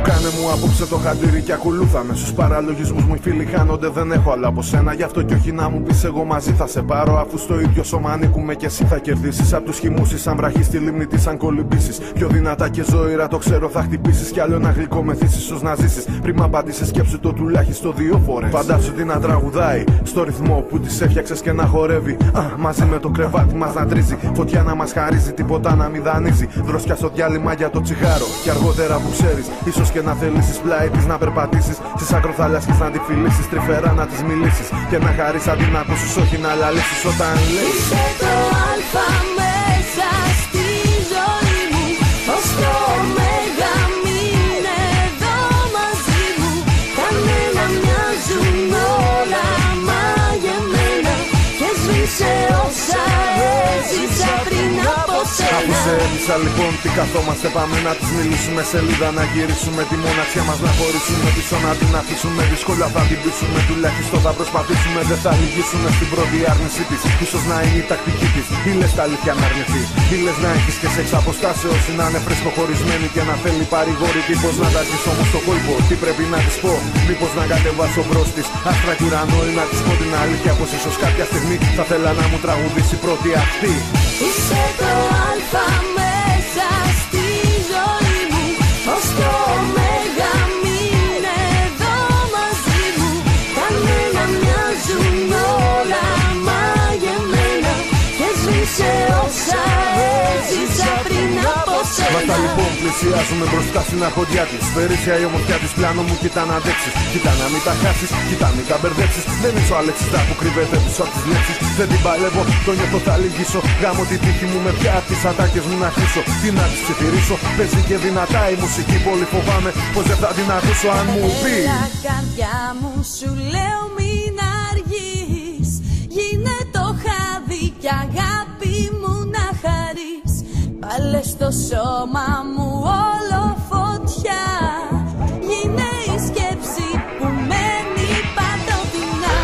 Κάνε μου απόψε το χαντήρι και ακολούθαμε. Στους παραλογισμούς μου οι φίλοι χάνονται, δεν έχω άλλο από σένα. Γι' αυτό κι όχι να μου πεις εγώ μαζί θα σε πάρω. Αφού στο ίδιο σώμα ανήκουμε κι εσύ θα κερδίσεις. Απ' τους χυμούσεις σαν βραχή στη λίμνη της αν κολυμπήσεις. Πιο δυνατά και ζωήρα το ξέρω θα χτυπήσεις. Κι άλλο ένα γλυκό μεθύσεις ως να ζήσεις. Πριν απαντήσεις σκέψου το τουλάχιστον 2 φορές. Φαντάσου τι να τραγουδάει στο ρυθμό που της έφτιαξες και να χορεύει. Μαζί με το κρεβάτι μας να τρίζει. Φωτιά να μας χαρίζει, τίποτα να μην δανείζει. Δρόσκια στο διάλειμμα για το τσιγάρο. Και αργότερα που ξέρεις, ίσως και να θελήσεις πλάι της να περπατήσεις. Στις ακροθαλάσσιες να τη φιλήσεις. Τρυφερά να της μιλήσεις. Και να χαρείς αντί να ακούσεις, όχι να λαλήσεις όταν λες. Είσαι το αλφα μέσα στη ζωή μου. Ως το ωμέγα μείνε εδώ μαζί μου. Κανένα μοιάζουν όλα μαγεμένα. Και σβήσε όσα έζησα πριν από σένα. Αφού σε έδισα λοιπόν τι καθόμαστε, πάμε να της μιλήσουμε. Σελίδα να γυρίσουμε τη μοναξιά μας να χωρίσουμε. Πίσω να την αφήσουμε, δύσκολα θα την πείσουμε. Τουλάχιστον θα προσπαθήσουμε, δεν θα λυγίσουμε στην πρώτη άρνησή της. Ίσως να είναι η τακτική της, ή λες τα αλήθεια να αρνηθεί. Ή λες να έχεις και σεξ αποστάσεως ή να είναι φρέσκο χωρισμένη και να θέλει παρηγόρη. Μήπως να τα αρχίσω όμως στο κόλπο, τι πρέπει να της πω. Μήπως να κατεβάσω μπρος της άστρα κι ουρανό ή να της πω την αλήθεια πως ίσως κάποια στιγμή θα θέλα να μου τραγουδήσει πρώτη αυτή. Είσαι το αλφα μέσα στη ζωή μου. Ως το ωμέγα μείνε εδώ μαζί μου. Κανένα μοιάζουν όλα μαγεμένα. Και σβήσε όσα έζησα πριν από σένα. Μάτα λοιπόν πλησιάζουμε μπροστά στην αρχοντιά της. Φερίσια η ομορφιά της, πλάνο μου κοίτα να αντέξεις. Κοίτα να μην τα χάσεις, κοίτα μην τα μπερδέψεις. Δεν είσαι ο Αλέξης που κρύβεται πίσω απ' τις λέξεις. Δεν την παλεύω, το νιώθω θα λυγίσω. Γάμω την τύχη μου με πια απ' τις ατάκες μου να χύσω. Τι να τις ψιθυρίσω, παίζει και δυνατά η μουσική. Πολύ φοβάμαι πως δεν θα την ακούσω αν μου πει. Έλα καρδιά μου σου λέω μην αργείς. Γίνε το χάδι κι αγάπη μου να χαρείς. Βάλε στο σώμα μου όλο φωτιά. Γίνε η σκέψη που μένει παντοτινά.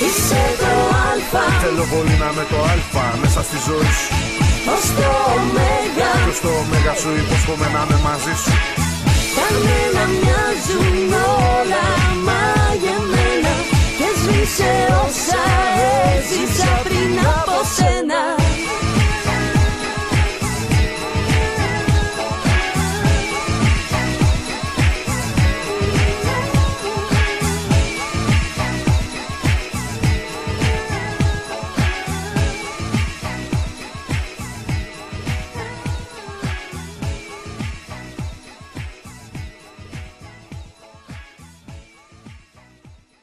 Είσαι το αλφα. Θέλω πολύ να με το αλφα μέσα στη ζωή σου. Ως το ωμέγα. Και στο ωμέγα σου υπόσχομαι να είμαι μαζί σου. Κανένα μοιάζουν όλα μαγεμένα. Και σβήσε όσα έζησα πριν από σένα.